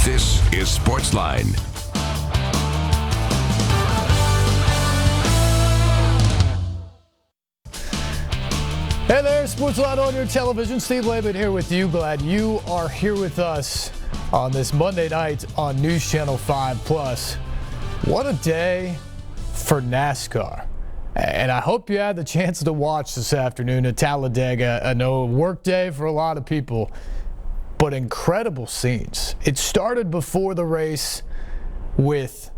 This is Sportsline. Hey there, Sportsline on your television. Steve Layman here with you. Glad you are here with us on this Monday night on NewsChannel 5+. What a day for NASCAR. And I hope you had the chance to watch this afternoon at Talladega. I know work day for a lot of people, but incredible scenes. It started before the race with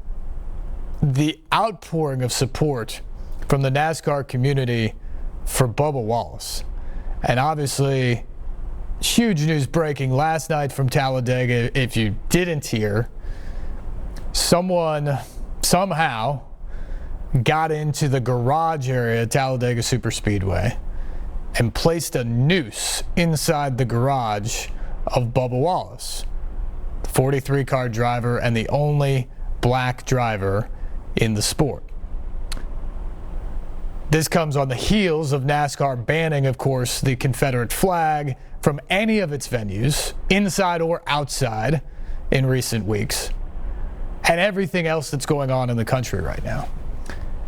the outpouring of support from the NASCAR community for Bubba Wallace. And obviously, huge news breaking last night from Talladega. If you didn't hear, someone somehow got into the garage area at Talladega Superspeedway and placed a noose inside the garage of Bubba Wallace, the 43 car driver and the only black driver in the sport. This comes on the heels of NASCAR banning, of course, the Confederate flag from any of its venues, inside or outside, in recent weeks, and everything else that's going on in the country right now.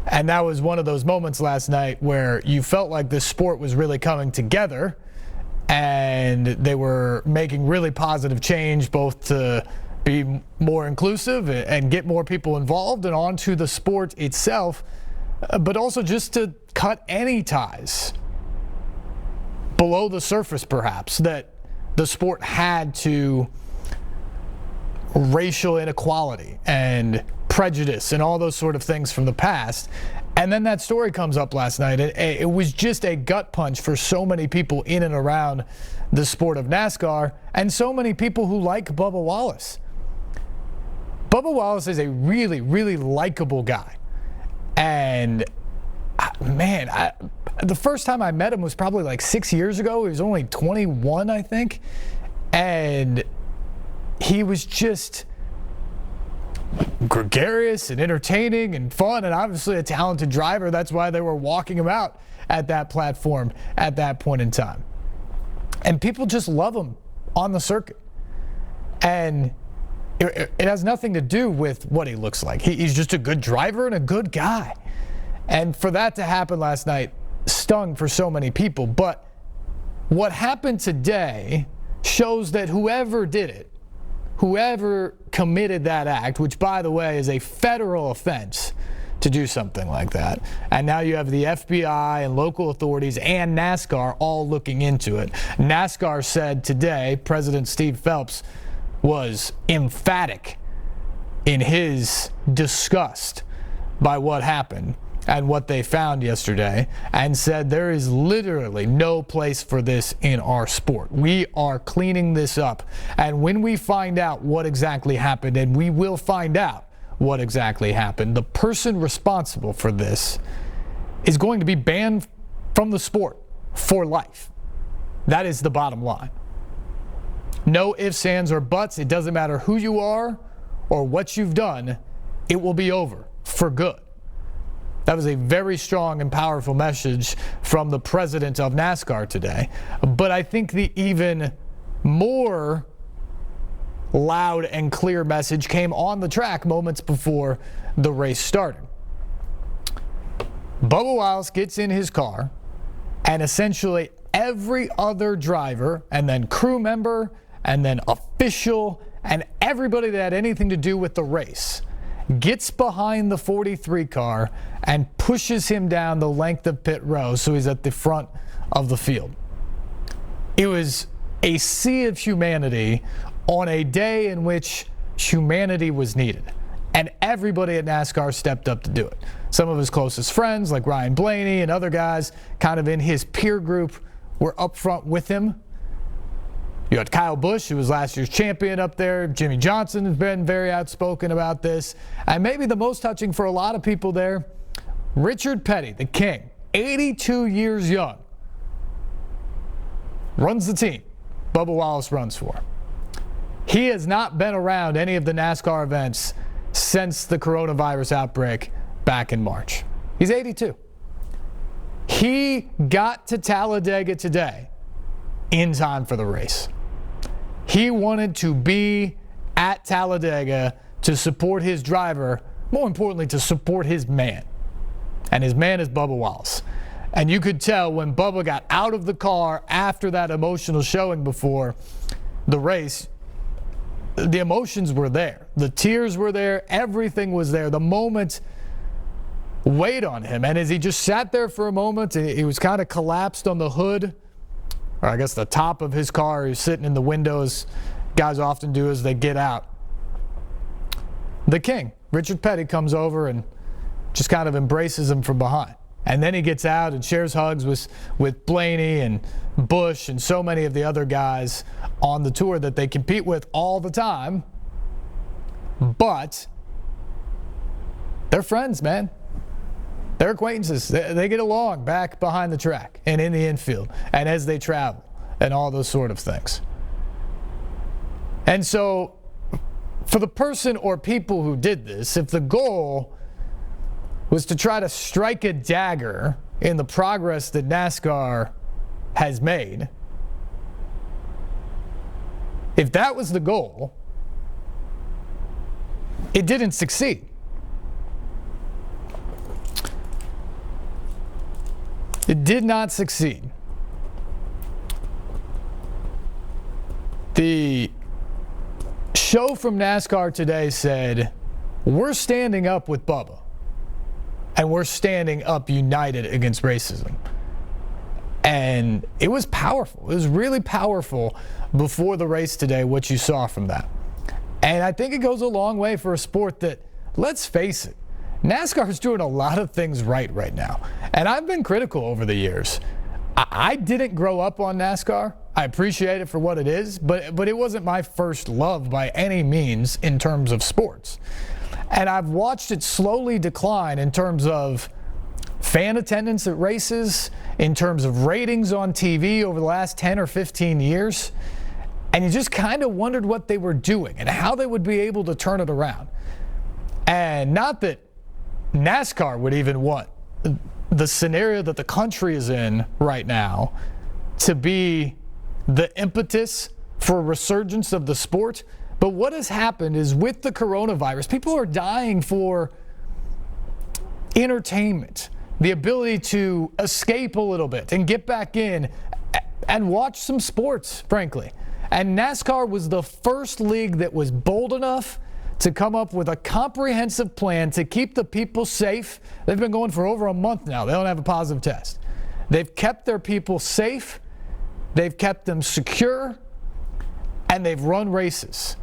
And that was one of those moments last night where you felt like this sport was really coming together and they were making really positive change, both to be more inclusive and get more people involved and onto the sport itself, but also just to cut any ties below the surface, perhaps, that the sport had to racial inequality and prejudice and all those sort of things from the past. And then that story comes up last night. It was just a gut punch for so many people in and around the sport of NASCAR and so many people who like Bubba Wallace. Bubba Wallace is a really, really likable guy. And man, the first time I met him was probably like 6 years ago. He was only 21, I think. And he was just gregarious and entertaining and fun, and obviously a talented driver. That's why they were walking him out at that platform at that point in time. And people just love him on the circuit. And it has nothing to do with what he looks like. He's just a good driver and a good guy. And for that to happen last night stung for so many people. But what happened today shows that whoever did it, whoever committed that act, which, by the way, is a federal offense to do something like that. And now you have the FBI and local authorities and NASCAR all looking into it. NASCAR said today, President Steve Phelps was emphatic in his disgust by what happened and what they found yesterday, and said there is literally no place for this in our sport. We are cleaning this up, and when we find out what exactly happened, and we will find out what exactly happened, the person responsible for this is going to be banned from the sport for life. That is the bottom line. No ifs, ands, or buts. It doesn't matter who you are or what you've done. It will be over for good. That was a very strong and powerful message from the president of NASCAR today. But I think the even more loud and clear message came on the track moments before the race started. Bubba Wallace gets in his car, and essentially every other driver and then crew member and then official and everybody that had anything to do with the race gets behind the 43 car and pushes him down the length of pit row so he's at the front of the field. It was a sea of humanity on a day in which humanity was needed. And everybody at NASCAR stepped up to do it. Some of his closest friends, like Ryan Blaney and other guys kind of in his peer group, were up front with him. You had Kyle Busch, who was last year's champion, up there. Jimmy Johnson has been very outspoken about this. And maybe the most touching for a lot of people there, Richard Petty, the king, 82 years young, runs the team Bubba Wallace runs for. He has not been around any of the NASCAR events since the coronavirus outbreak back in March. He's 82. He got to Talladega today in time for the race. He wanted to be at Talladega to support his driver, more importantly, to support his man. And his man is Bubba Wallace. And you could tell when Bubba got out of the car after that emotional showing before the race, the emotions were there. The tears were there. Everything was there. The moment weighed on him. And as he just sat there for a moment, he was kind of collapsed on the hood, or I guess the top of his car. He was sitting in the windows. Guys often do as they get out. The king, Richard Petty, comes over and just kind of embraces him from behind. And then he gets out and shares hugs with Blaney and Bush and so many of the other guys on the tour that they compete with all the time. But they're friends, man. They're acquaintances. They get along back behind the track and in the infield and as they travel and all those sort of things. And so for the person or people who did this, if the goal was to try to strike a dagger in the progress that NASCAR has made, if that was the goal, it didn't succeed. It did not succeed. The show from NASCAR today said, we're standing up with Bubba. And we're standing up united against racism. And it was powerful. It was really powerful before the race today, what you saw from that. And I think it goes a long way for a sport that, let's face it, NASCAR is doing a lot of things right now. And I've been critical over the years. I didn't grow up on NASCAR. I appreciate it for what it is, but it wasn't my first love by any means in terms of sports. And I've watched it slowly decline in terms of fan attendance at races, in terms of ratings on TV over the last 10 or 15 years. And you just kind of wondered what they were doing and how they would be able to turn it around. And not that NASCAR would even want the scenario that the country is in right now to be the impetus for a resurgence of the sport. But what has happened is with the coronavirus, people are dying for entertainment, the ability to escape a little bit and get back in and watch some sports, frankly. And NASCAR was the first league that was bold enough to come up with a comprehensive plan to keep the people safe. They've been going for over a month now. They don't have a positive test. They've kept their people safe. They've kept them secure. And they've run races,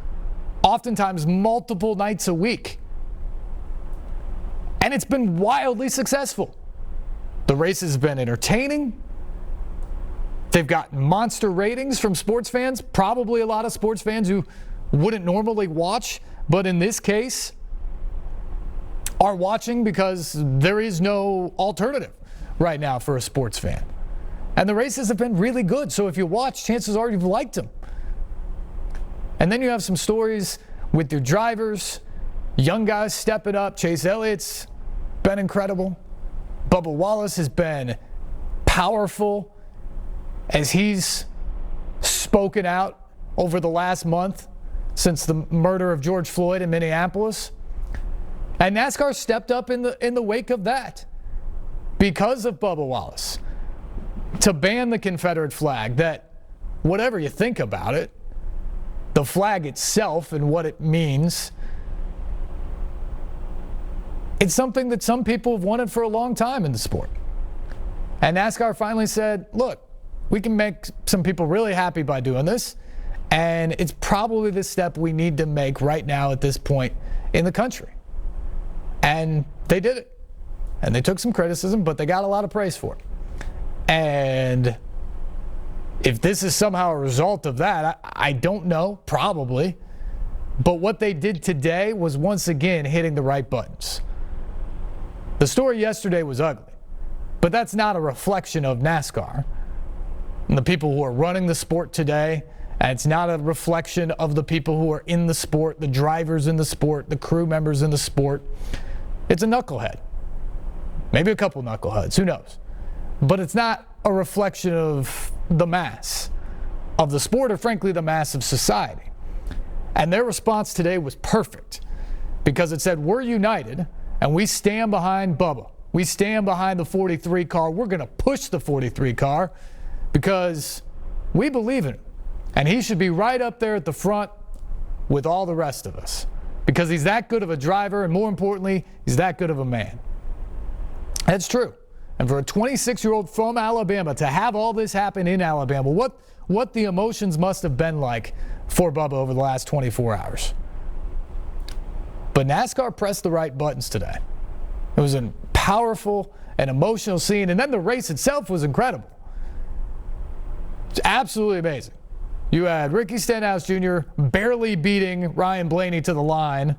oftentimes multiple nights a week. And it's been wildly successful. The races have been entertaining. They've gotten monster ratings from sports fans, probably a lot of sports fans who wouldn't normally watch, but in this case are watching because there is no alternative right now for a sports fan. And the races have been really good, so if you watch, chances are you've liked them. And then you have some stories with your drivers, young guys stepping up. Chase Elliott's been incredible. Bubba Wallace has been powerful as he's spoken out over the last month since the murder of George Floyd in Minneapolis. And NASCAR stepped up in the wake of that because of Bubba Wallace to ban the Confederate flag, that whatever you think about it, the flag itself and what it means, it's something that some people have wanted for a long time in the sport. And NASCAR finally said, look, we can make some people really happy by doing this, and it's probably the step we need to make right now at this point in the country. And they did it. And they took some criticism, but they got a lot of praise for it. And if this is somehow a result of that, I don't know, probably. But what they did today was once again hitting the right buttons. The story yesterday was ugly, but that's not a reflection of NASCAR and the people who are running the sport today. And it's not a reflection of the people who are in the sport, the drivers in the sport, the crew members in the sport. It's a knucklehead. Maybe a couple knuckleheads, who knows? But it's not a reflection of the mass of the sport or, frankly, the mass of society. And their response today was perfect because it said, we're united and we stand behind Bubba. We stand behind the 43 car. We're going to push the 43 car because we believe in him. And he should be right up there at the front with all the rest of us because he's that good of a driver, and more importantly, he's that good of a man. That's true. And for a 26-year-old from Alabama to have all this happen in Alabama, what the emotions must have been like for Bubba over the last 24 hours. But NASCAR pressed the right buttons today. It was a powerful and emotional scene, and then the race itself was incredible. It's absolutely amazing. You had Ricky Stenhouse Jr. barely beating Ryan Blaney to the line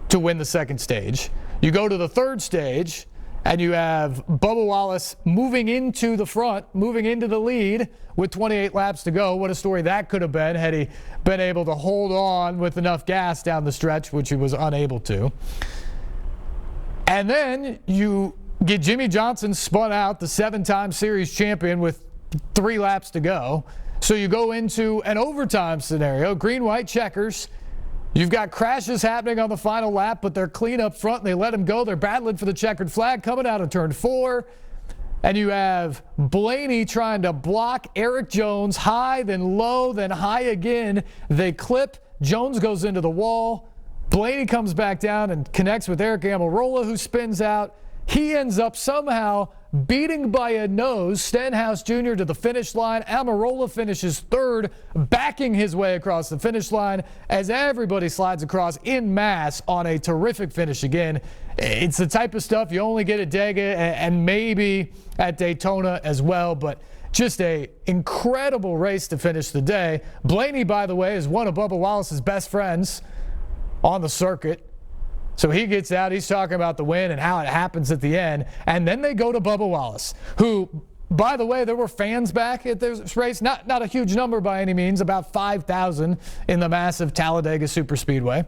to win the second stage. You go to the third stage, and you have Bubba Wallace moving into the front, moving into the lead with 28 laps to go. What a story that could have been had he been able to hold on with enough gas down the stretch, which he was unable to. And then you get Jimmy Johnson spun out, the 7-time series champion, with 3 laps to go. So you go into an overtime scenario, green-white checkers. You've got crashes happening on the final lap, but they're clean up front and they let them go. They're battling for the checkered flag coming out of turn 4. And you have Blaney trying to block Eric Jones, high, then low, then high again. They clip. Jones goes into the wall. Blaney comes back down and connects with Eric Almirola, who spins out. He ends up somehow beating by a nose Stenhouse Jr. to the finish line. Almirola finishes third, backing his way across the finish line as everybody slides across en masse on a terrific finish again. It's the type of stuff you only get at Dega and maybe at Daytona as well, but just a incredible race to finish the day. Blaney, by the way, is one of Bubba Wallace's best friends on the circuit. So he gets out, he's talking about the win and how it happens at the end. And then they go to Bubba Wallace, who, by the way, there were fans back at this race. Not a huge number by any means, about 5,000 in the massive Talladega Superspeedway.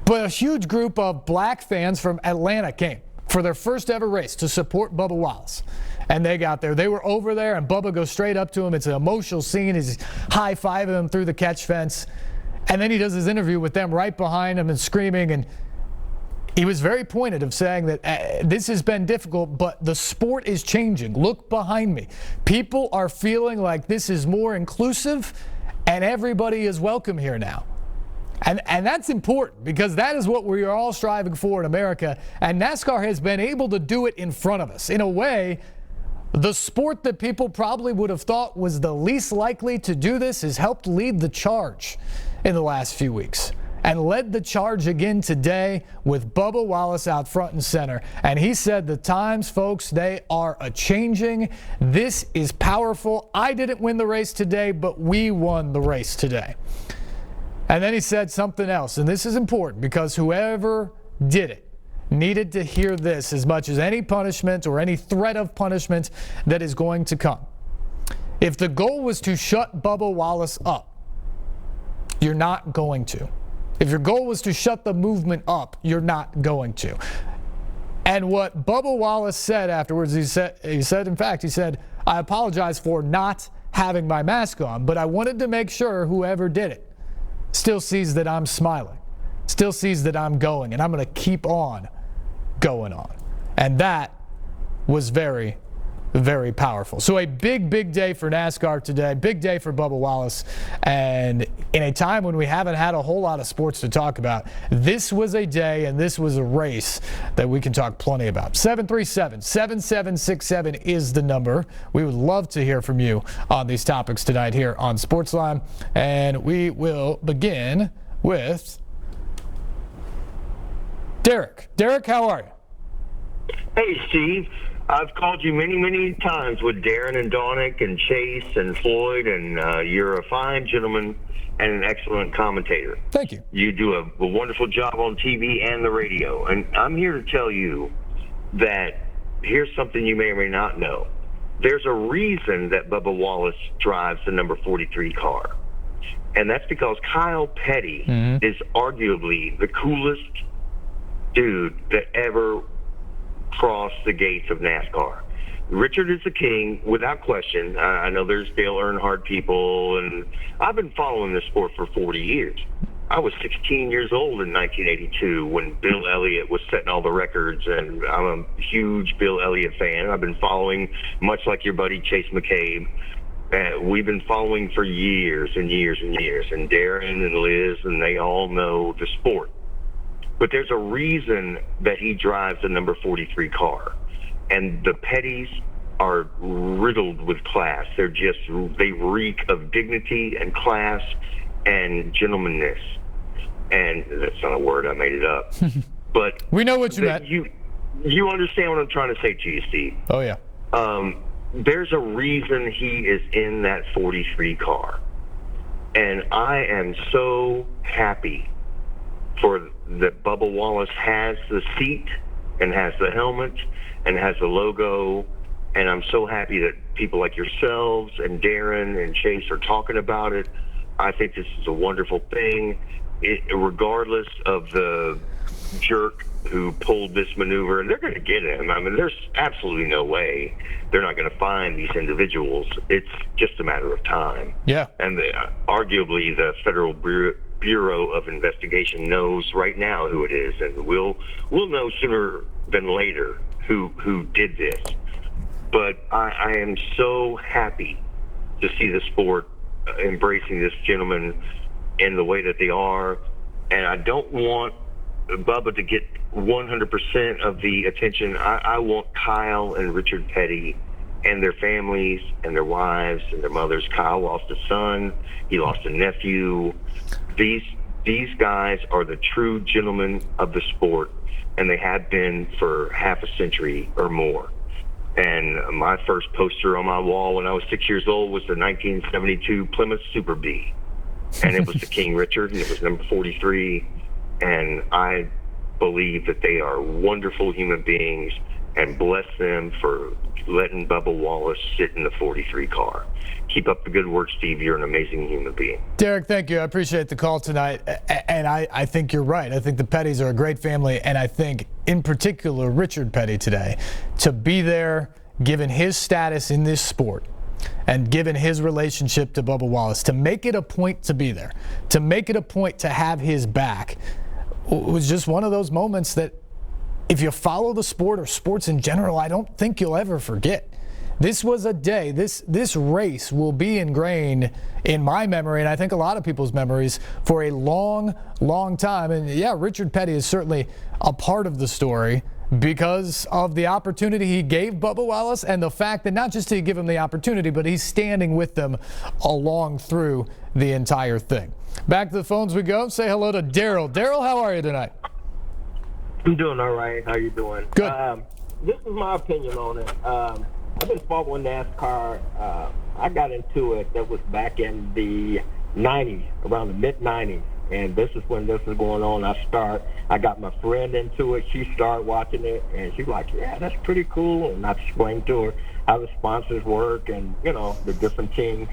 But a huge group of black fans from Atlanta came for their first ever race to support Bubba Wallace. And they got there. They were over there, and Bubba goes straight up to him. It's an emotional scene. He's high-fiving him through the catch fence. And then he does his interview with them right behind him and screaming. And he was very pointed of saying that this has been difficult, but the sport is changing. Look behind me. People are feeling like this is more inclusive and everybody is welcome here now. And that's important because that is what we are all striving for in America. And NASCAR has been able to do it in front of us. In a way, the sport that people probably would have thought was the least likely to do this has helped lead the charge in the last few weeks and led the charge again today with Bubba Wallace out front and center. And he said the times, folks, they are a-changing. This is powerful. I didn't win the race today, but we won the race today. And then he said something else, and this is important because whoever did it needed to hear this as much as any punishment or any threat of punishment that is going to come. If the goal was to shut Bubba Wallace up, you're not going to. If your goal was to shut the movement up, you're not going to. And what Bubba Wallace said afterwards, he said, in fact, I apologize for not having my mask on, but I wanted to make sure whoever did it still sees that I'm smiling, still sees that I'm going, and I'm going to keep on going on. And that was very, very powerful. So a big, big day for NASCAR today, big day for Bubba Wallace. And in a time when we haven't had a whole lot of sports to talk about, this was a day and this was a race that we can talk plenty about. 737-7767 is the number. We would love to hear from you on these topics tonight here on Sportsline. And we will begin with Derek. Derek, how are you? Hey, Steve. I've called you many, many times with Darren and Donick and Chase and Floyd, and you're a fine gentleman and an excellent commentator. Thank you. You do a wonderful job on TV and the radio. And I'm here to tell you that here's something you may or may not know. There's a reason that Bubba Wallace drives the number 43 car. And that's because Kyle Petty is arguably the coolest dude that ever crossed the gates of NASCAR. Richard is the king, without question. I know there's Dale Earnhardt people, and I've been following this sport for 40 years. I was 16 years old in 1982 when Bill Elliott was setting all the records, and I'm a huge Bill Elliott fan. I've been following, much like your buddy Chase McCabe. We've been following for years and years and years, and Darren and Liz, and they all know the sport. But there's a reason that he drives the number 43 car. And the Petties are riddled with class. They reek of dignity and class and gentlemanness. And that's not a word, I made it up. But we know what you meant. You understand what I'm trying to say to you, Steve. Oh, yeah. There's a reason he is in that 43 car. And I am so happy that Bubba Wallace has the seat and has the helmet and has the logo. And I'm so happy that people like yourselves and Darren and Chase are talking about it. I think this is a wonderful thing. Regardless of the jerk who pulled this maneuver, and they're going to get him. I mean, there's absolutely no way they're not going to find these individuals. It's just a matter of time. Yeah. And arguably the Federal Bureau of Investigation knows right now who it is, and we'll know sooner than later who did this. But I am so happy to see the sport embracing this gentleman in the way that they are, and I don't want Bubba to get 100% of the attention. I want Kyle and Richard Petty and their families and their wives and their mothers. Kyle lost a son. He lost a nephew. These guys are the true gentlemen of the sport, and they have been for half a century or more. And my first poster on my wall when I was 6 years old was the 1972 Plymouth Super Bee. And it was the King Richard, and it was number 43. And I believe that they are wonderful human beings, and bless them for letting Bubba Wallace sit in the 43 car. Keep up the good work, Steve. You're an amazing human being. Derek, thank you. I appreciate the call tonight. And I think you're right. I think the Petties are a great family. And I think, in particular, Richard Petty today, to be there, given his status in this sport, and given his relationship to Bubba Wallace, to make it a point to be there, to make it a point to have his back, was just one of those moments that, if you follow the sport or sports in general, I don't think you'll ever forget. This was a day, this race will be ingrained in my memory, and I think a lot of people's memories, for a long, long time. And yeah, Richard Petty is certainly a part of the story because of the opportunity he gave Bubba Wallace, and the fact that not just did he give him the opportunity, but he's standing with them along through the entire thing. Back to the phones we go. Say hello to Daryl. Daryl, how are you tonight? I'm doing all right. How you doing? Good. This is my opinion on it. I've been following NASCAR. I got into it, that was back in the 90s, around the mid-90s. And this is when this was going on. I got my friend into it. She started watching it, and she's like, yeah, that's pretty cool. And I explained to her how the sponsors work and, the different teams.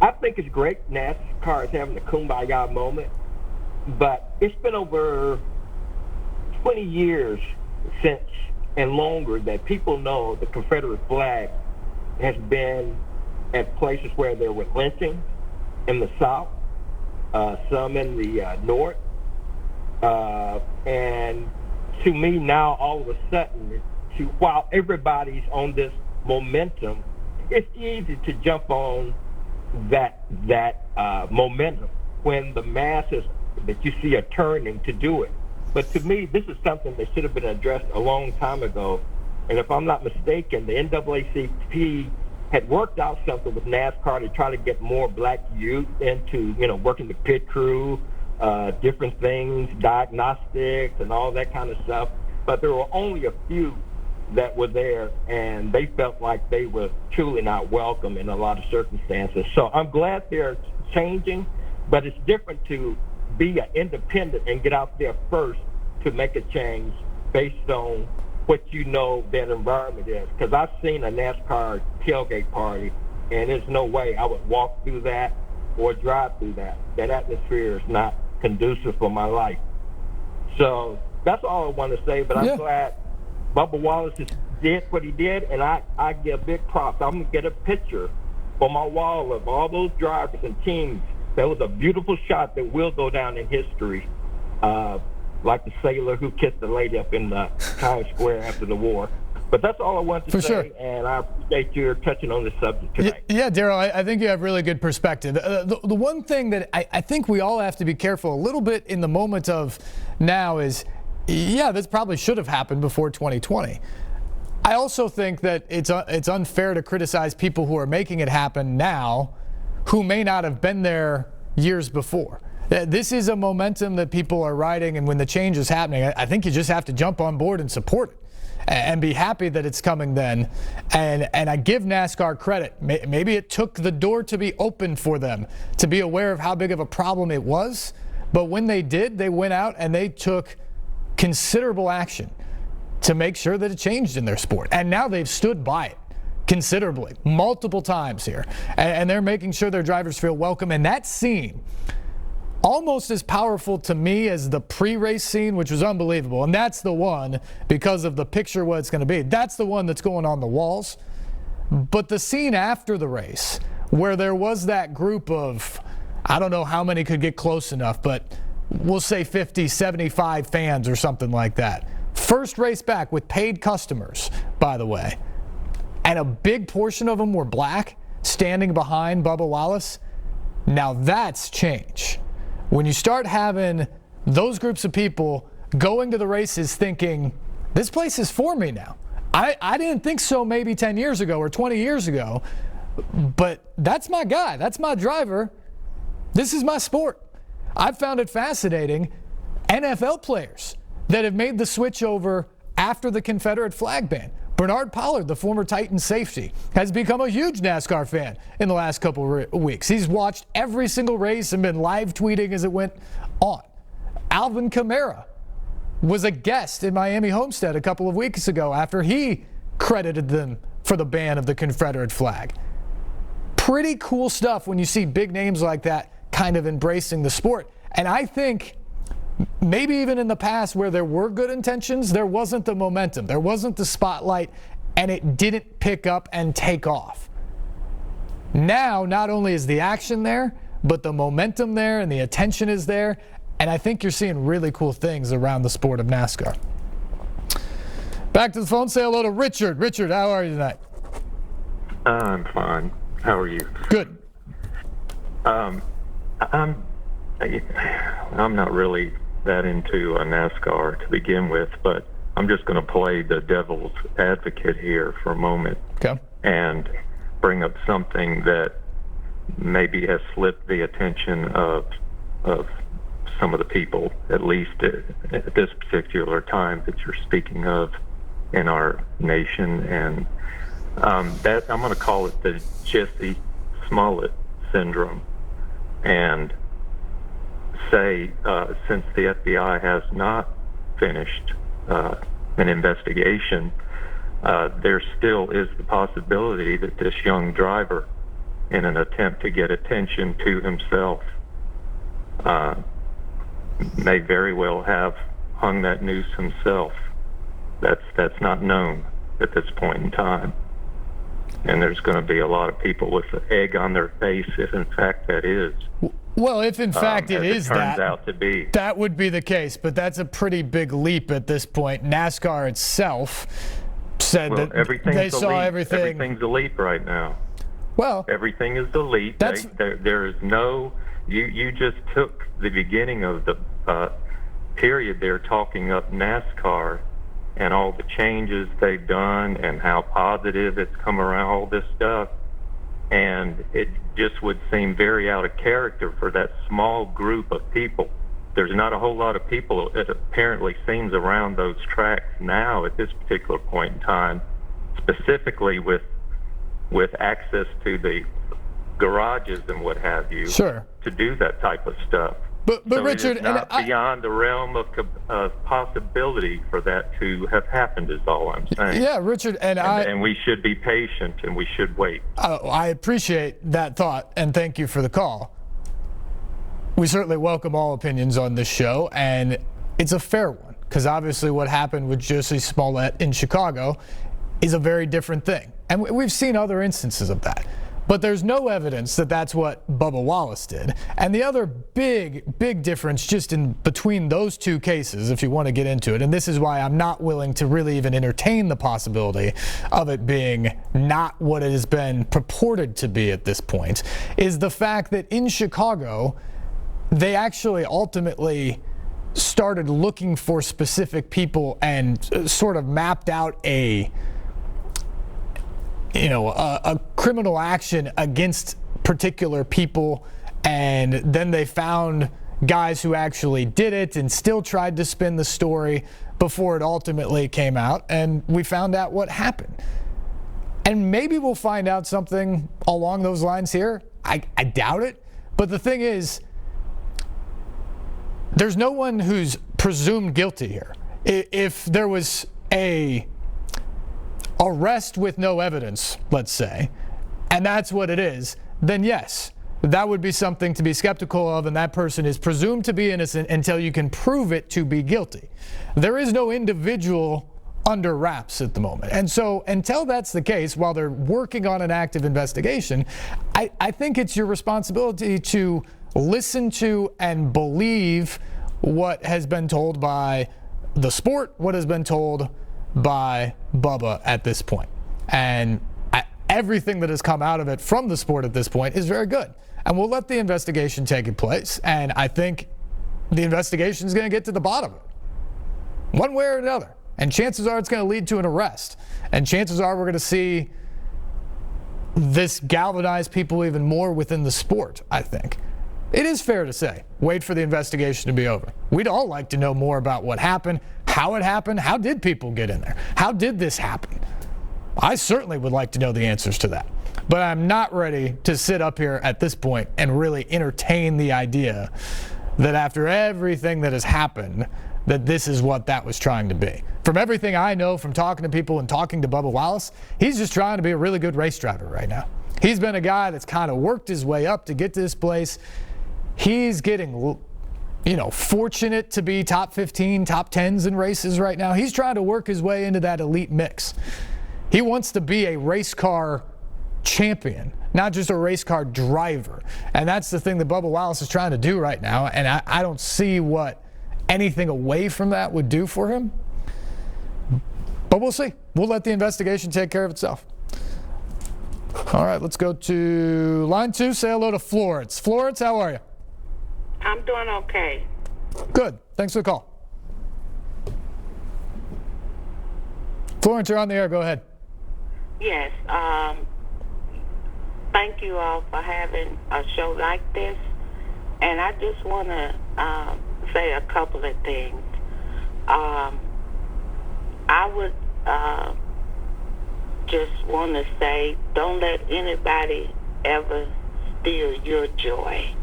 I think it's great NASCAR is having a kumbaya moment, but it's been over 20 years since and longer that people know the Confederate flag has been at places where there were lynchings in the South, some in the North. And to me now, all of a sudden, while everybody's on this momentum, it's easy to jump on that momentum when the masses that you see are turning to do it. But to me, this is something that should have been addressed a long time ago. And if I'm not mistaken, the NAACP had worked out something with NASCAR to try to get more black youth into, working the pit crew, different things, diagnostics and all that kind of stuff. But there were only a few that were there, and they felt like they were truly not welcome in a lot of circumstances. So I'm glad they're changing, but it's different to be an independent and get out there first to make a change based on what that environment is. Because I've seen a NASCAR tailgate party, and there's no way I would walk through that or drive through that. That atmosphere is not conducive for my life. So that's all I want to say, but I'm glad Bubba Wallace is did what he did, and I give big props. I'm going to get a picture on my wall of all those drivers and teams. That was a beautiful shot that will go down in history, like the sailor who kissed the lady up in the Times Square after the war. But that's all I wanted to say, sure. And I appreciate you touching on this subject tonight. Yeah, Daryl, I think you have really good perspective. The one thing that I think we all have to be careful a little bit in the moment of now is, yeah, this probably should have happened before 2020. I also think that it's unfair to criticize people who are making it happen now who may not have been there years before. This is a momentum that people are riding, and when the change is happening, I think you just have to jump on board and support it and be happy that it's coming then. And I give NASCAR credit. Maybe it took the door to be open for them to be aware of how big of a problem it was. But when they did, they went out and they took considerable action to make sure that it changed in their sport. And now they've stood by it considerably, multiple times here. And they're making sure their drivers feel welcome. And that scene, almost as powerful to me as the pre-race scene, which was unbelievable. And that's the one, because of the picture, what it's going to be. That's the one that's going on the walls. But the scene after the race, where there was that group of, I don't know how many could get close enough, but we'll say 50, 75 fans or something like that. First race back with paid customers, by the way. And a big portion of them were black, standing behind Bubba Wallace. Now that's change. When you start having those groups of people going to the races thinking, this place is for me now. I didn't think so maybe 10 years ago or 20 years ago, but that's my guy. That's my driver. This is my sport. I've found it fascinating. NFL players that have made the switch over after the Confederate flag ban. Bernard Pollard, the former Titan safety, has become a huge NASCAR fan in the last couple of weeks. He's watched every single race and been live tweeting as it went on. Alvin Kamara was a guest in Miami Homestead a couple of weeks ago after he credited them for the ban of the Confederate flag. Pretty cool stuff when you see big names like that kind of embracing the sport. And I think maybe even in the past where there were good intentions, there wasn't the momentum, there wasn't the spotlight, and it didn't pick up and take off. Now, not only is the action there, but the momentum there and the attention is there, and I think you're seeing really cool things around the sport of NASCAR. Back to the phone, say hello to Richard. Richard, how are you tonight? I'm fine. How are you? Good. I'm not really that into NASCAR to begin with, but I'm just going to play the devil's advocate here for a moment. Okay. And bring up something that maybe has slipped the attention of some of the people, at least at this particular time that you're speaking of in our nation. And that I'm going to call it the Jesse Smollett syndrome. And say, since the FBI has not finished an investigation, there still is the possibility that this young driver, in an attempt to get attention to himself, may very well have hung that noose himself. That's not known at this point in time. And there's going to be a lot of people with the egg on their face if in fact that is. Well, if in fact it is turns out to be. That would be the case, but that's a pretty big leap at this point. NASCAR itself said that they saw everything. Everything's a leap right now. Well, everything is a leap. There is no. You just took the beginning of the period there talking up NASCAR and all the changes they've done and how positive it's come around, all this stuff. And it just would seem very out of character for that small group of people. There's not a whole lot of people, it apparently seems, around those tracks now at this particular point in time, specifically with access to the garages and what have you, sure, to do that type of stuff. But so Richard, it is not beyond the realm of possibility for that to have happened, is all I'm saying. Yeah, Richard, and we should be patient and we should wait. I appreciate that thought, and thank you for the call. We certainly welcome all opinions on this show, and it's a fair one, because obviously what happened with Jesse Smollett in Chicago is a very different thing. And we've seen other instances of that. But there's no evidence that that's what Bubba Wallace did. And the other big difference just in between those two cases, if you want to get into it, and this is why I'm not willing to really even entertain the possibility of it being not what it has been purported to be at this point, is the fact that in Chicago, they actually ultimately started looking for specific people and sort of mapped out a criminal action against particular people, and then they found guys who actually did it and still tried to spin the story before it ultimately came out, and we found out what happened. And maybe we'll find out something along those lines here. I doubt it, but the thing is, there's no one who's presumed guilty here. If there was a arrest with no evidence, let's say, and that's what it is, then yes, that would be something to be skeptical of, and that person is presumed to be innocent until you can prove it to be guilty. There is no individual under wraps at the moment. And so until that's the case, while they're working on an active investigation, I think it's your responsibility to listen to and believe what has been told by the sport, what has been told by Bubba at this point. And everything that has come out of it from the sport at this point is very good. And we'll let the investigation take place. And I think the investigation is going to get to the bottom of it, one way or another. And chances are it's going to lead to an arrest. And chances are we're going to see this galvanize people even more within the sport, I think. It is fair to say, wait for the investigation to be over. We'd all like to know more about what happened, how it happened, how did people get in there? How did this happen? I certainly would like to know the answers to that. But I'm not ready to sit up here at this point and really entertain the idea that after everything that has happened, that this is what that was trying to be. From everything I know from talking to people and talking to Bubba Wallace, he's just trying to be a really good race driver right now. He's been a guy that's kind of worked his way up to get to this place. He's getting, fortunate to be top 15, top 10s in races right now. He's trying to work his way into that elite mix. He wants to be a race car champion, not just a race car driver. And that's the thing that Bubba Wallace is trying to do right now. And I don't see what anything away from that would do for him. But we'll see. We'll let the investigation take care of itself. All right, let's go to line 2. Say hello to Florence. Florence, how are you? I'm doing okay. Good. Thanks for the call. Florence, you're on the air. Go ahead. Yes. Thank you all for having a show like this. And I just want to say a couple of things. I would just want to say, don't let anybody ever steal your joy.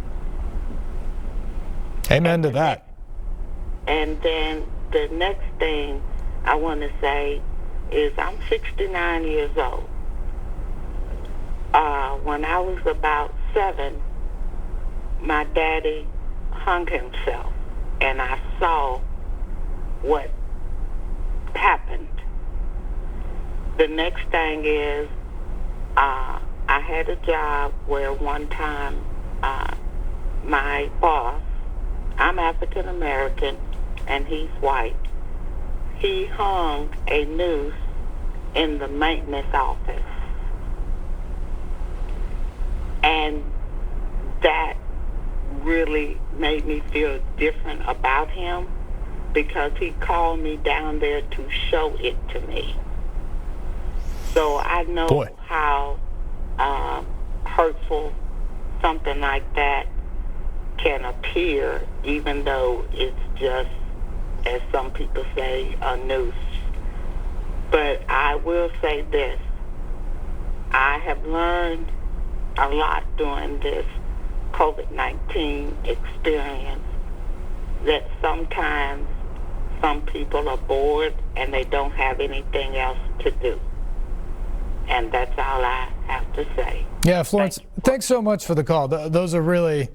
Amen to that. And then the next thing I want to say is I'm 69 years old. When I was about 7, my daddy hung himself, and I saw what happened. The next thing is I had a job where one time my boss, I'm African American and he's white, he hung a noose in the maintenance office. And that really made me feel different about him, because he called me down there to show it to me. So I know how hurtful something like that can appear, even though it's just, as some people say, a noose. But I will say this. I have learned a lot during this COVID-19 experience, that sometimes some people are bored and they don't have anything else to do. And that's all I have to say. Yeah, Florence, thanks so much for the call. Those are really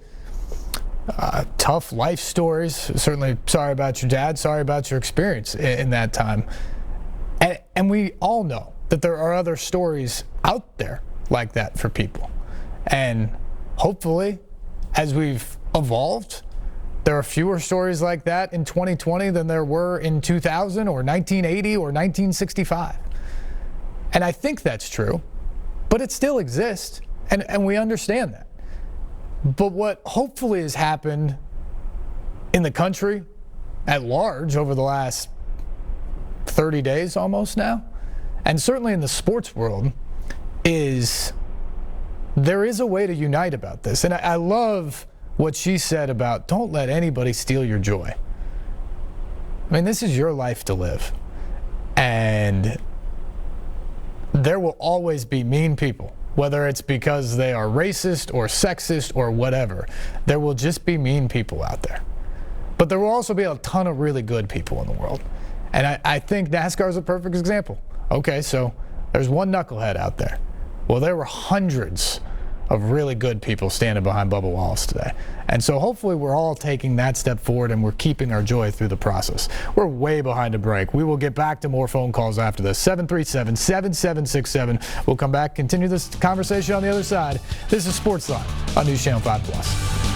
tough life stories. Certainly sorry about your dad. Sorry about your experience in that time. And we all know that there are other stories out there like that for people. And hopefully, as we've evolved, there are fewer stories like that in 2020 than there were in 2000 or 1980 or 1965. And I think that's true, but it still exists, and we understand that. But what hopefully has happened in the country at large over the last 30 days almost now, and certainly in the sports world, is there is a way to unite about this. And I love what she said about don't let anybody steal your joy. I mean, this is your life to live. And there will always be mean people, whether it's because they are racist or sexist or whatever. There will just be mean people out there. But there will also be a ton of really good people in the world. And I think NASCAR is a perfect example. Okay, so there's one knucklehead out there. Well, there were hundreds of really good people standing behind Bubba Wallace today. And so hopefully we're all taking that step forward and we're keeping our joy through the process. We're way behind a break. We will get back to more phone calls after this. 737-7767. We'll come back, continue this conversation on the other side. This is Sportsline on NewsChannel 5+.